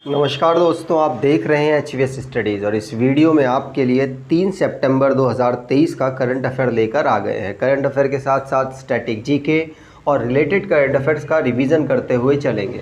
नमस्कार दोस्तों, आप देख रहे हैं HVS स्टडीज़ और इस वीडियो में आपके लिए 3 सितंबर 2023 का करंट अफेयर लेकर आ गए हैं। करंट अफेयर के साथ साथ स्टैटिक जीके और रिलेटेड करंट अफेयर्स का रिवीजन करते हुए चलेंगे।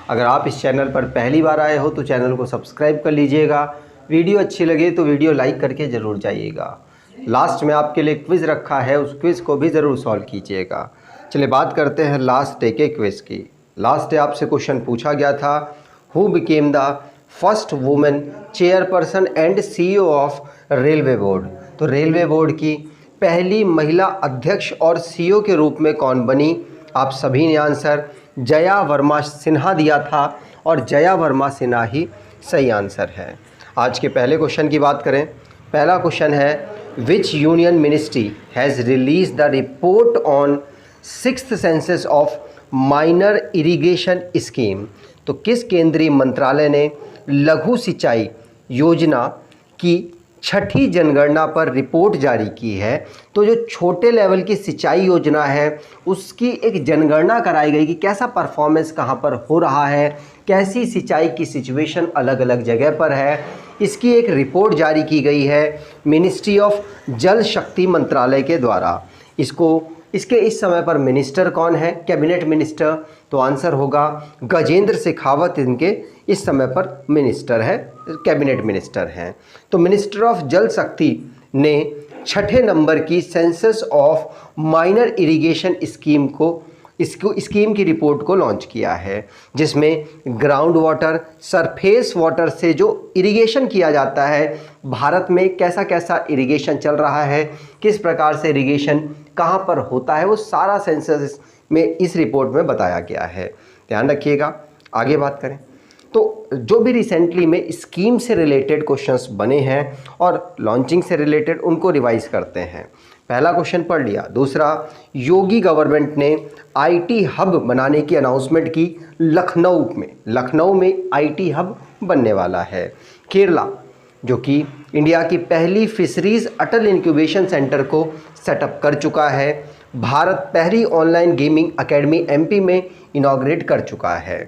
अगर आप इस चैनल पर पहली बार आए हो तो चैनल को सब्सक्राइब कर लीजिएगा। वीडियो अच्छी लगे तो वीडियो लाइक करके ज़रूर जाइएगा। लास्ट में आपके लिए क्विज़ रखा है, उस क्विज़ को भी ज़रूर सॉल्व कीजिएगा। चलिए बात करते हैं लास्ट डे के क्विज़ की। लास्ट डे आपसे क्वेश्चन पूछा गया था, Who became the first woman chairperson and CEO of railway board. तो रेलवे बोर्ड की पहली महिला अध्यक्ष और CEO के रूप में कौन बनी? आप सभी ने आंसर जया वर्मा सिन्हा दिया था और जया वर्मा सिन्हा ही सही आंसर है। आज के पहले क्वेश्चन की बात करें। पहला क्वेश्चन है, विच union ministry has release the report on 6th census of minor irrigation scheme. तो किस केंद्रीय मंत्रालय ने लघु सिंचाई योजना की 6ठी जनगणना पर रिपोर्ट जारी की है? तो जो छोटे लेवल की सिंचाई योजना है उसकी एक जनगणना कराई गई कि कैसा परफॉर्मेंस कहां पर हो रहा है, कैसी सिंचाई की सिचुएशन अलग अलग जगह पर है, इसकी एक रिपोर्ट जारी की गई है मिनिस्ट्री ऑफ जल शक्ति मंत्रालय के द्वारा। इसके इस समय पर मिनिस्टर कौन है? Cabinet minister. तो आंसर होगा गजेंद्र शेखावत इनके इस समय पर मिनिस्टर है, कैबिनेट मिनिस्टर हैं। तो मिनिस्टर ऑफ जल शक्ति ने 6ठे नंबर की census of minor irrigation scheme की रिपोर्ट को लॉन्च किया है, जिसमें ग्राउंड वाटर, सरफेस वाटर से जो इरिगेशन किया जाता है, भारत में कैसा कैसा इरिगेशन चल रहा है, किस प्रकार से इरिगेशन कहाँ पर होता है, वो सारा सेंसस में इस रिपोर्ट में बताया गया है। ध्यान रखिएगा। आगे बात करें तो जो भी रिसेंटली में स्कीम से रिलेटेड क्वेश्चंस बने हैं और लॉन्चिंग से रिलेटेड उनको रिवाइज करते हैं। पहला क्वेश्चन पढ़ लिया। दूसरा, योगी गवर्नमेंट ने IT हब बनाने की अनाउंसमेंट की लखनऊ में IT हब बनने वाला है। केरला जो कि इंडिया की पहली फिशरीज अटल इंक्यूबेशन सेंटर को सेटअप कर चुका है। भारत पहली ऑनलाइन गेमिंग एकेडमी MP में इनॉग्रेट कर चुका है।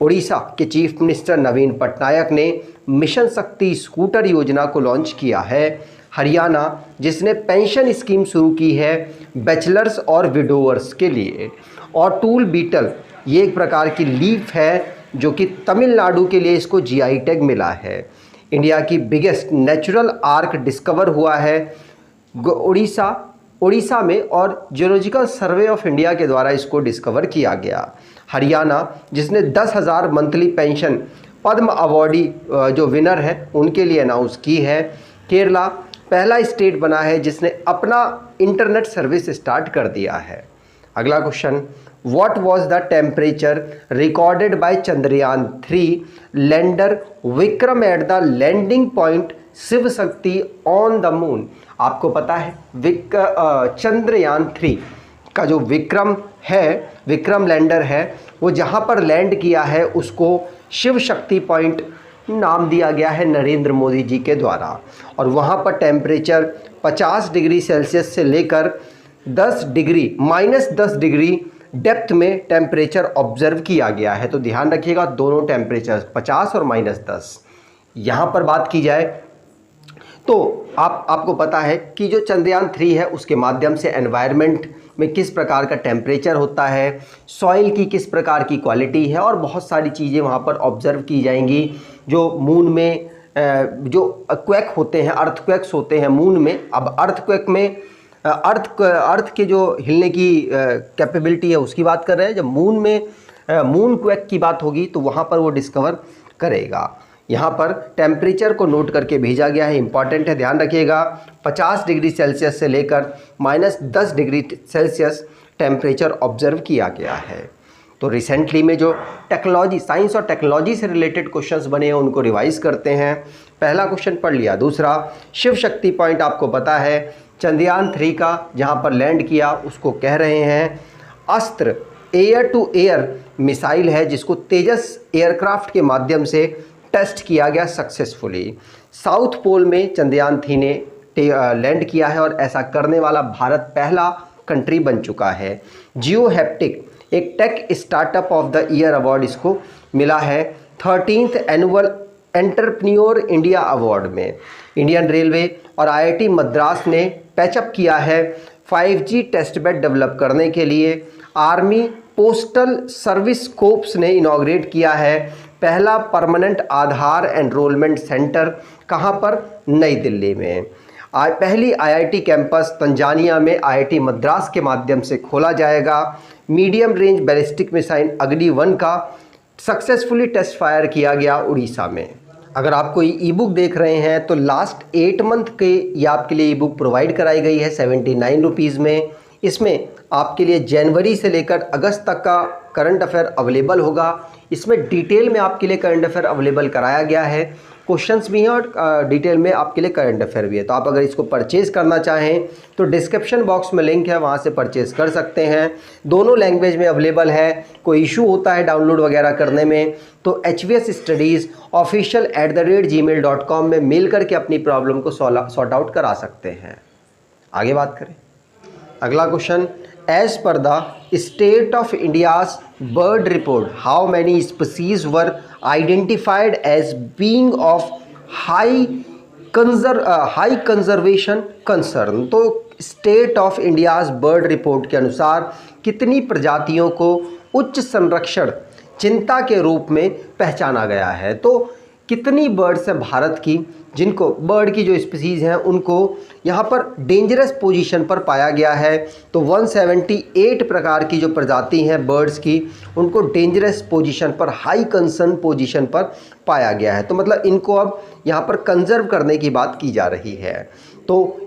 उड़ीसा के चीफ मिनिस्टर नवीन पटनायक ने मिशन शक्ति स्कूटर योजना को लॉन्च किया है। हरियाणा जिसने पेंशन स्कीम शुरू की है बैचलर्स और विडोवर्स के लिए। और टूल बीटल ये एक प्रकार की लीफ है जो कि तमिलनाडु के लिए इसको GI टैग मिला है। इंडिया की बिगेस्ट नेचुरल आर्क डिस्कवर हुआ है उड़ीसा में और जियोलॉजिकल सर्वे ऑफ इंडिया के द्वारा इसको डिस्कवर किया गया। हरियाणा जिसने 10,000 मंथली पेंशन पद्म अवॉर्डी जो विनर है उनके लिए अनाउंस की है। केरला पहला स्टेट बना है जिसने अपना इंटरनेट सर्विस स्टार्ट कर दिया है। अगला question, what was the temperature recorded by Chandrayaan 3 lander Vikram at the landing point Shiv Shakti on the moon. आपको पता है चंद्रयान 3 का जो विक्रम लैंडर है वो जहाँ पर लैंड किया है उसको शिव शक्ति पॉइंट नाम दिया गया है नरेंद्र मोदी जी के द्वारा। और वहाँ पर टेम्परेचर 50 डिग्री सेल्सियस से लेकर -10 डिग्री डेप्थ में टेम्परेचर ऑब्जर्व किया गया है। तो ध्यान रखिएगा दोनों टेम्परेचर 50 और -10। यहाँ पर बात की जाए तो आपको पता है कि जो चंद्रयान 3 है उसके माध्यम से एनवायरनमेंट में किस प्रकार का टेम्परेचर होता है, सॉइल की किस प्रकार की क्वालिटी है और बहुत सारी चीज़ें वहाँ पर ऑब्जर्व की जाएंगी। जो मून में जो क्वेक होते हैं, अर्थक्वेक्स होते हैं मून में। अब अर्थक्वेक में अर्थ के जो हिलने की कैपेबिलिटी है उसकी बात कर रहे हैं। जब मून क्वेक की बात होगी तो वहाँ पर वो डिस्कवर करेगा। यहाँ पर टेम्परेचर को नोट करके भेजा गया है, इंपॉर्टेंट है, ध्यान रखिएगा। 50 डिग्री सेल्सियस से लेकर -10 डिग्री सेल्सियस टेम्परेचर ऑब्जर्व किया गया है। तो रिसेंटली में जो साइंस और टेक्नोलॉजी से रिलेटेड क्वेश्चंस बने हैं उनको रिवाइज करते हैं। पहला क्वेश्चन पढ़ लिया। दूसरा, शिव शक्ति पॉइंट आपको पता है चंद्रयान 3 का जहाँ पर लैंड किया उसको कह रहे हैं अस्त्र। एयर टू एयर मिसाइल है जिसको तेजस एयरक्राफ्ट के माध्यम से टेस्ट किया गया सक्सेसफुली। साउथ पोल में चंद्रयान 3 ने लैंड किया है और ऐसा करने वाला भारत पहला कंट्री बन चुका है। जियो हैप्टिक एक tech startup of the year award इसको मिला है 13th annual entrepreneur India award में। इंडियन रेलवे और आईआईटी मद्रास ने पैचअप किया है 5G टेस्ट बेड डेवलप करने के लिए। आर्मी पोस्टल सर्विस कोर्प्स ने इनॉग्रेट किया है पहला परमानेंट आधार एनरोलमेंट सेंटर, कहां पर? नई दिल्ली में। पहली आईआईटी कैंपस तंजानिया में आईआईटी मद्रास के माध्यम से खोला जाएगा। मीडियम रेंज बैलिस्टिक मिसाइल अग्नि-1 का सक्सेसफुली टेस्ट फायर किया गया उड़ीसा में। अगर आप कोई ई बुक देख रहे हैं तो लास्ट 8 मंथ के ये आपके लिए ई बुक प्रोवाइड कराई गई है 79 रुपीज़ में। इसमें आपके लिए जनवरी से लेकर अगस्त तक का करंट अफेयर अवेलेबल होगा। इसमें डिटेल में आपके लिए करंट अफेयर अवेलेबल कराया गया है, क्वेश्चंस भी हैं और डिटेल में आपके लिए करंट अफेयर भी है। तो आप अगर इसको परचेज़ करना चाहें तो डिस्क्रिप्शन बॉक्स में लिंक है, वहाँ से परचेज़ कर सकते हैं। दोनों लैंग्वेज में अवेलेबल है। कोई इशू होता है डाउनलोड वगैरह करने में तो hvsstudies@gmail.com में मेल करके अपनी प्रॉब्लम को सॉर्ट आउट करा सकते हैं। आगे बात करें, अगला question, as per the state of India's bird report how many species were identified as being of high conservation concern. तो state of India's bird report के अनुसार कितनी प्रजातियों को उच्च संरक्षण चिंता के रूप में पहचाना गया है? तो कितनी बर्ड्स हैं भारत की जिनको, बर्ड की जो स्पीसीज़ हैं उनको यहाँ पर डेंजरस पोजीशन पर पाया गया है? तो 178 प्रकार की जो प्रजाति हैं बर्ड्स की उनको डेंजरस पोजीशन पर, हाई कंसर्न पोजीशन पर पाया गया है। तो मतलब इनको अब यहाँ पर कंजर्व करने की बात की जा रही है। तो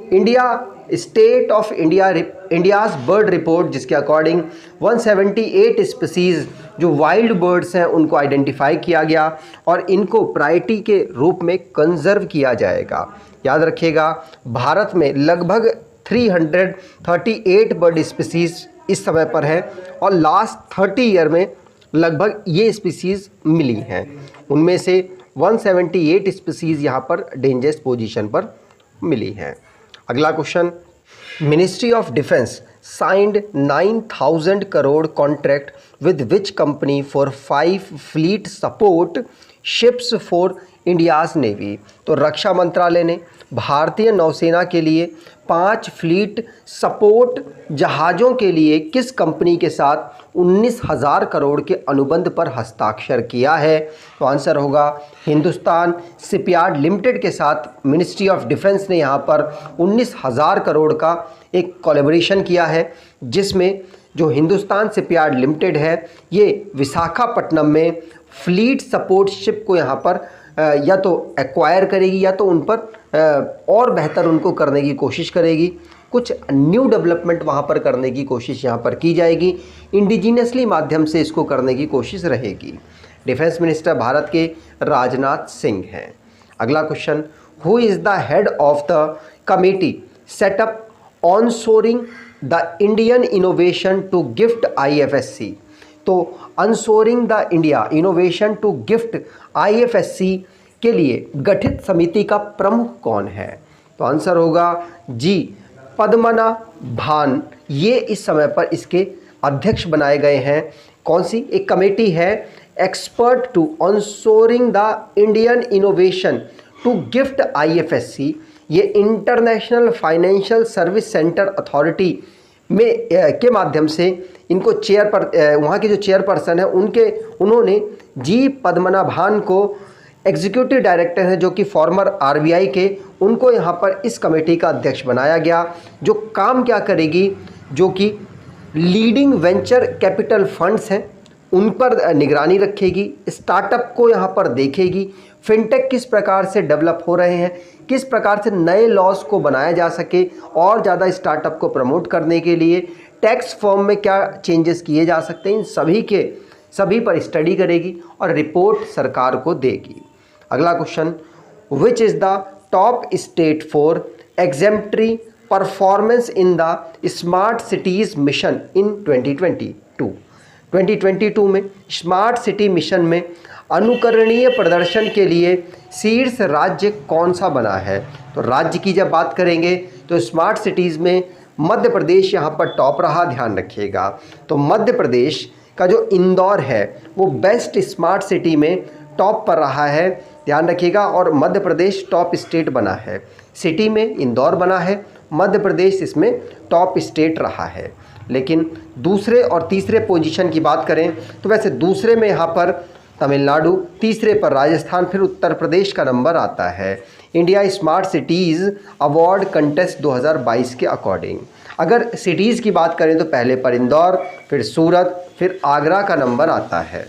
state of India's bird report जिसके अकॉर्डिंग 178 स्पीसीज़ जो वाइल्ड बर्ड्स हैं उनको आइडेंटिफाई किया गया और इनको प्रायोरिटी के रूप में कंजर्व किया जाएगा। याद रखिएगा, भारत में लगभग 338 बर्ड स्पीसीज़ इस समय पर है और लास्ट 30 ईयर में लगभग ये स्पीसीज़ मिली हैं। उनमें से 178 स्पीसीज़ यहाँ पर डेंजरस पोजीशन पर मिली हैं। अगला question, ministry of defence signed 9,000 crore contract with which company for 5 fleet support ships for India's navy. तो रक्षा मंत्रालय ने भारतीय नौसेना के लिए 5 फ्लीट सपोर्ट जहाज़ों के लिए किस कंपनी के साथ 19,000 करोड़ के अनुबंध पर हस्ताक्षर किया है? तो आंसर होगा हिंदुस्तान शिपयार्ड लिमिटेड के साथ मिनिस्ट्री ऑफ डिफेंस ने यहाँ पर 19,000 करोड़ का एक कोलैबोरेशन किया है, जिसमें जो हिंदुस्तान शिपयार्ड लिमिटेड है ये विशाखापट्टनम में फ्लीट सपोर्ट शिप को यहाँ पर या तो एक्वायर करेगी या तो उन पर और बेहतर उनको करने की कोशिश करेगी। कुछ न्यू डेवलपमेंट वहाँ पर करने की कोशिश यहाँ पर की जाएगी, इंडिजीनियसली माध्यम से इसको करने की कोशिश रहेगी। डिफेंस मिनिस्टर भारत के राजनाथ सिंह हैं। अगला question, who is the head of the committee set up onshoring the Indian innovation to GIFT IFSC। तो onshoring the India innovation to GIFT IFSC के लिए गठित समिति का प्रमुख कौन है? तो आंसर होगा जी पद्मनाभान। ये इस समय पर इसके अध्यक्ष बनाए गए हैं। कौन सी? एक कमेटी है expert to onshoring the Indian innovation to GIFT IFSC। ये international financial service centre authority में के माध्यम से इनको वहाँ के जो चेयरपर्सन है उन्होंने जी पद्मनाभान को एग्जीक्यूटिव डायरेक्टर हैं जो कि फॉर्मर RBI के, उनको यहाँ पर इस कमेटी का अध्यक्ष बनाया गया। जो काम क्या करेगी, जो कि लीडिंग वेंचर कैपिटल फंड्स हैं उन पर निगरानी रखेगी, स्टार्टअप को यहाँ पर देखेगी, फिनटेक किस प्रकार से डेवलप हो रहे हैं, किस प्रकार से नए लॉज को बनाया जा सके और ज़्यादा स्टार्टअप को प्रमोट करने के लिए टैक्स फॉर्म में क्या चेंजेस किए जा सकते हैं, इन सभी पर स्टडी करेगी और रिपोर्ट सरकार को देगी। अगला question, which is the top state for exemplary performance in the smart cities mission इन 2022 में स्मार्ट सिटी मिशन में अनुकरणीय प्रदर्शन के लिए शीर्ष राज्य कौन सा बना है? तो राज्य की जब बात करेंगे तो स्मार्ट सिटीज़ में मध्य प्रदेश यहाँ पर टॉप रहा, ध्यान रखिएगा। तो मध्य प्रदेश का जो इंदौर है वो बेस्ट स्मार्ट सिटी में टॉप पर रहा है, ध्यान रखिएगा। और मध्य प्रदेश टॉप स्टेट बना है। सिटी में इंदौर बना है, मध्य प्रदेश इसमें टॉप स्टेट रहा है। लेकिन दूसरे और तीसरे पोजीशन की बात करें तो वैसे दूसरे में यहाँ पर तमिलनाडु, तीसरे पर राजस्थान, फिर उत्तर प्रदेश का नंबर आता है India smart cities award contest 2022 के अकॉर्डिंग। अगर सिटीज़ की बात करें तो पहले पर इंदौर, फिर सूरत, फिर आगरा का नंबर आता है।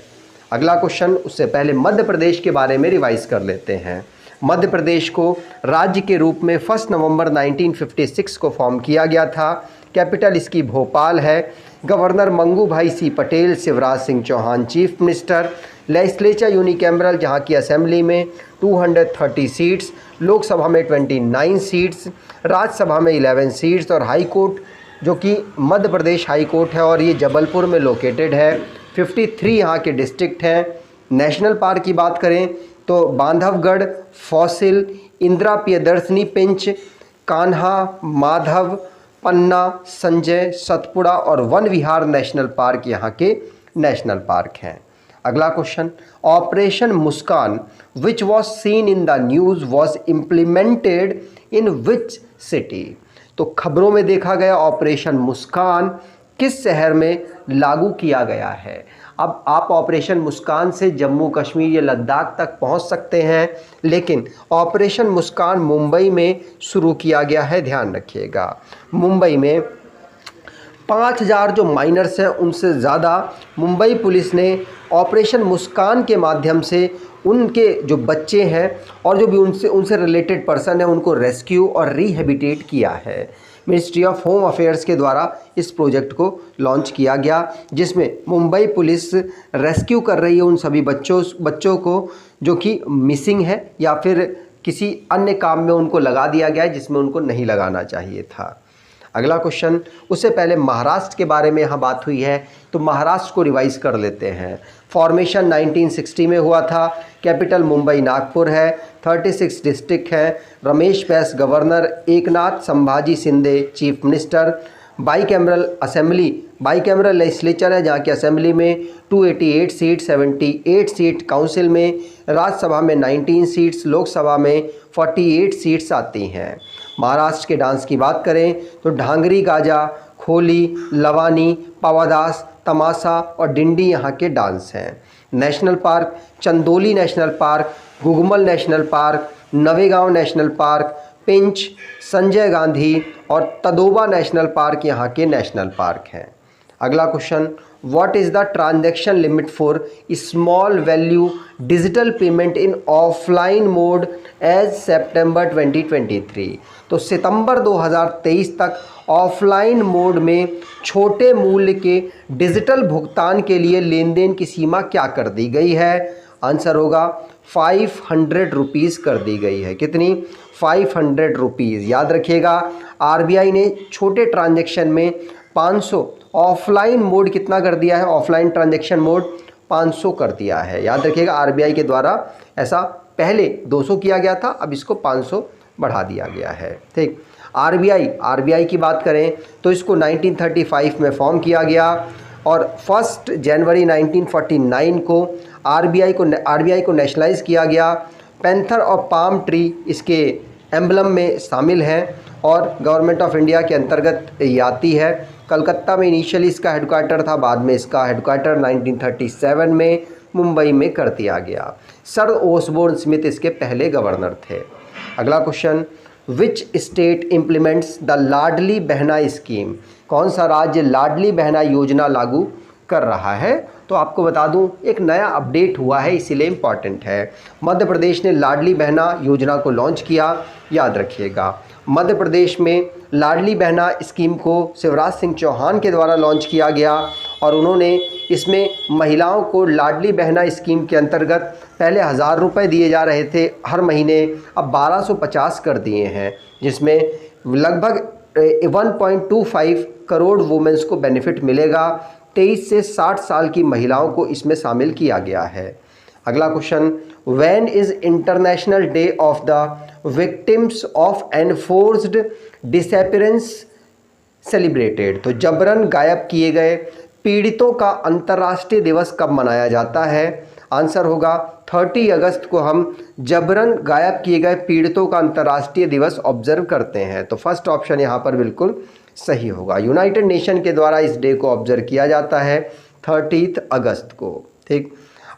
अगला क्वेश्चन, उससे पहले मध्य प्रदेश के बारे में रिवाइज कर लेते हैं। मध्य प्रदेश को राज्य के रूप में 1 नवंबर 1956 को फॉर्म किया गया था। कैपिटल इसकी भोपाल है। Governor Mangubhai C Patel, Shivraj Singh Chouhan chief minister. Legislature unicameral, जहाँ की असेंबली में 230 सीट्स, लोकसभा में 29 सीट्स, राज्यसभा में 11 सीट्स और हाई कोर्ट जो कि मध्य प्रदेश हाई कोर्ट है और ये जबलपुर में लोकेटेड है। 53 यहाँ के डिस्ट्रिक्ट हैं। नेशनल पार्क की बात करें तो बांधवगढ़, फॉसिल, इंदिरा प्रियदर्शनी पिंच, कान्हा, माधव, पन्ना, संजय, सतपुड़ा और वन विहार नेशनल पार्क यहाँ के नेशनल पार्क हैं। अगला question, operation Muskan which was seen in the news was implemented in which city. तो खबरों में देखा गया ऑपरेशन मुस्कान किस शहर में लागू किया गया है। अब आप ऑपरेशन मुस्कान से जम्मू कश्मीर या लद्दाख तक पहुंच सकते हैं, लेकिन ऑपरेशन मुस्कान मुंबई में शुरू किया गया है, ध्यान रखिएगा। मुंबई में 5000 जो माइनर्स हैं उनसे ज़्यादा मुंबई पुलिस ने ऑपरेशन मुस्कान के माध्यम से उनके जो बच्चे हैं और जो भी उनसे रिलेटेड पर्सन है उनको रेस्क्यू और रिहेबिटेट किया है। मिनिस्ट्री ऑफ होम अफेयर्स के द्वारा इस प्रोजेक्ट को लॉन्च किया गया, जिसमें मुंबई पुलिस रेस्क्यू कर रही है उन सभी बच्चों को जो कि मिसिंग है या फिर किसी अन्य काम में उनको लगा दिया गया है जिसमें उनको नहीं लगाना चाहिए था। अगला क्वेश्चन, उससे पहले महाराष्ट्र के बारे में यहाँ बात हुई है तो महाराष्ट्र को रिवाइज कर लेते हैं। फॉर्मेशन 1960 में हुआ था। कैपिटल मुंबई नागपुर है। 36 डिस्ट्रिक्ट हैं। Ramesh Bais governor, Eknath Sambhaji Shinde chief minister. Bicameral assembly, bicameral legislature है जहाँ की असेंबली में 288 सीट, 78 सीट काउंसिल में, राज्यसभा में 19 सीट्स, लोकसभा में 48 सीट्स आती हैं। महाराष्ट्र के डांस की बात करें तो ढांगरी गाजा, खोली, लवानी, पावादास, तमाशा और डिंडी यहाँ के डांस हैं। National park, Chandoli national park, Gugamal national park, Navegaon national park, Pench, Sanjay Gandhi और तदोबा नेशनल पार्क यहाँ के नेशनल पार्क हैं। अगला question, what is the transaction limit for small value digital payment in offline mode as September 2023। तो सितंबर 2023 तक ऑफलाइन मोड में छोटे मूल्य के डिजिटल भुगतान के लिए लेन देन की सीमा क्या कर दी गई है। आंसर होगा 500 रुपीज़ कर दी गई है। कितनी? 500 रुपीज़। याद रखिएगा, आरबीआई ने छोटे ट्रांजैक्शन में 500, ऑफलाइन मोड कितना कर दिया है, ऑफलाइन ट्रांजैक्शन मोड 500 कर दिया है। याद रखिएगा, आरबीआई के द्वारा ऐसा पहले 200 किया गया था, अब इसको 500 बढ़ा दिया गया है। ठीक, आरबीआई की बात करें तो इसको 1935 में फॉर्म किया गया और 1 जनवरी 1949 को आरबीआई को नेशनलाइज किया गया। पैंथर और पाम ट्री इसके एम्बलम में शामिल हैं और गवर्नमेंट ऑफ इंडिया के अंतर्गत ये आती है। कलकत्ता में इनिशियली इसका हेडक्वार्टर था, बाद में इसका हेडक्वार्टर 1937 में मुंबई में कर दिया गया। सर ओसबोर्न स्मिथ इसके पहले गवर्नर थे। अगला question, which state implements the Ladli Behna scheme. कौन सा राज्य लाडली बहना योजना लागू कर रहा है? तो आपको बता दूं, एक नया अपडेट हुआ है, इसीलिए इम्पॉर्टेंट है। मध्य प्रदेश ने लाडली बहना योजना को लॉन्च किया। याद रखिएगा, मध्य प्रदेश में लाडली बहना स्कीम को शिवराज सिंह चौहान के द्वारा लॉन्च किया गया और उन्होंने इसमें महिलाओं को लाडली बहना स्कीम के अंतर्गत पहले 1000 रुपये दिए जा रहे थे हर महीने, अब 1250 कर दिए हैं, जिसमें लगभग 1.25 करोड़ वुमेन्स को बेनिफिट मिलेगा। 23 से 60 साल की महिलाओं को इसमें शामिल किया गया है। अगला question, when is international day of the victims of enforced disappearance celebrated. तो जबरन गायब किए गए पीड़ितों का अंतर्राष्ट्रीय दिवस कब मनाया जाता है? आंसर होगा 30 अगस्त को हम जबरन गायब किए गए पीड़ितों का अंतर्राष्ट्रीय दिवस ऑब्जर्व करते हैं। तो फर्स्ट ऑप्शन यहाँ पर बिल्कुल सही होगा। यूनाइटेड नेशन के द्वारा इस डे को ऑब्जर्व किया जाता है 30 अगस्त को। ठीक,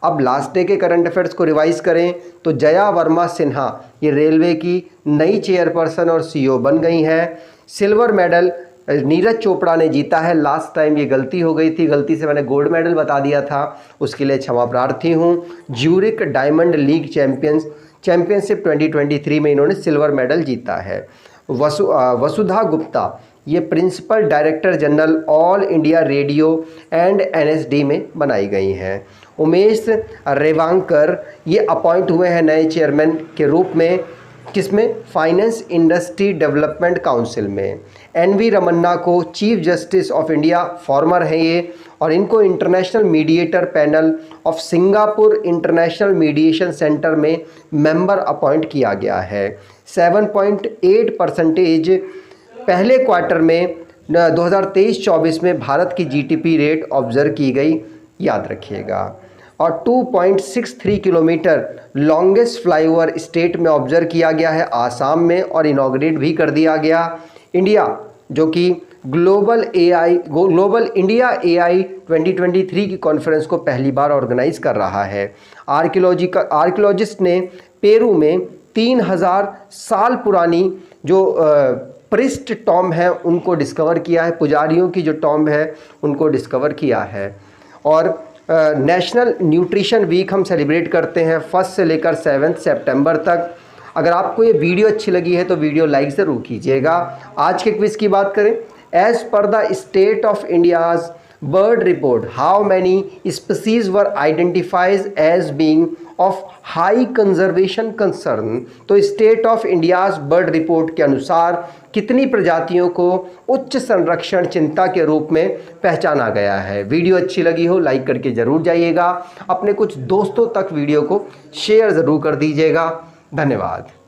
अब लास्ट डे के करंट अफेयर्स को रिवाइज करें तो जया वर्मा सिन्हा ये रेलवे की नई चेयरपर्सन और सीईओ बन गई हैं। सिल्वर मेडल नीरज चोपड़ा ने जीता है। लास्ट टाइम ये गलती हो गई थी, गलती से मैंने गोल्ड मेडल बता दिया था, उसके लिए क्षमा प्रार्थी हूँ। ज्यूरिक डायमंड लीग चैंपियनशिप 2023 में इन्होंने सिल्वर मेडल जीता है। वसुधा गुप्ता ये principal director general all India radio and NSD में बनाई गई हैं। उमेश रेवांकर ये अपॉइंट हुए हैं नए चेयरमैन के रूप में, किसमें? फाइनेंस इंडस्ट्री डेवलपमेंट काउंसिल में। एनवी रमन्ना को chief justice of India farmer हैं ये, और इनको international mediator panel of Singapore international mediation centre में मेंबर अपॉइंट किया गया है। 7.8% पहले क्वार्टर में 2023-24 में भारत की जीडीपी रेट ऑब्जर्व की गई, याद रखिएगा। और 2.63 किलोमीटर लॉन्गेस्ट फ्लाईओवर स्टेट में ऑब्जर्व किया गया है, आसाम में, और इनॉग्रेट भी कर दिया गया। इंडिया जो कि ग्लोबल इंडिया एआई 2023 की कॉन्फ्रेंस को पहली बार ऑर्गेनाइज कर रहा है। आर्कियोलॉजिस्ट ने पेरू में 3000 साल पुरानी जो प्रिस्ट टॉम्ब है उनको डिस्कवर किया है, पुजारियों की जो टॉम्ब है उनको डिस्कवर किया है। और नेशनल न्यूट्रिशन वीक हम सेलिब्रेट करते हैं 1 से लेकर 7 सितंबर तक। अगर आपको ये वीडियो अच्छी लगी है तो वीडियो लाइक ज़रूर कीजिएगा। आज के क्विज़ की बात करें, as per the state of India's bird report how many species were identifies as being of high conservation concern. तो state of India's bird report के अनुसार कितनी प्रजातियों को उच्च संरक्षण चिंता के रूप में पहचाना गया है। वीडियो अच्छी लगी हो लाइक करके ज़रूर जाइएगा, अपने कुछ दोस्तों तक वीडियो को शेयर ज़रूर कर दीजिएगा। धन्यवाद।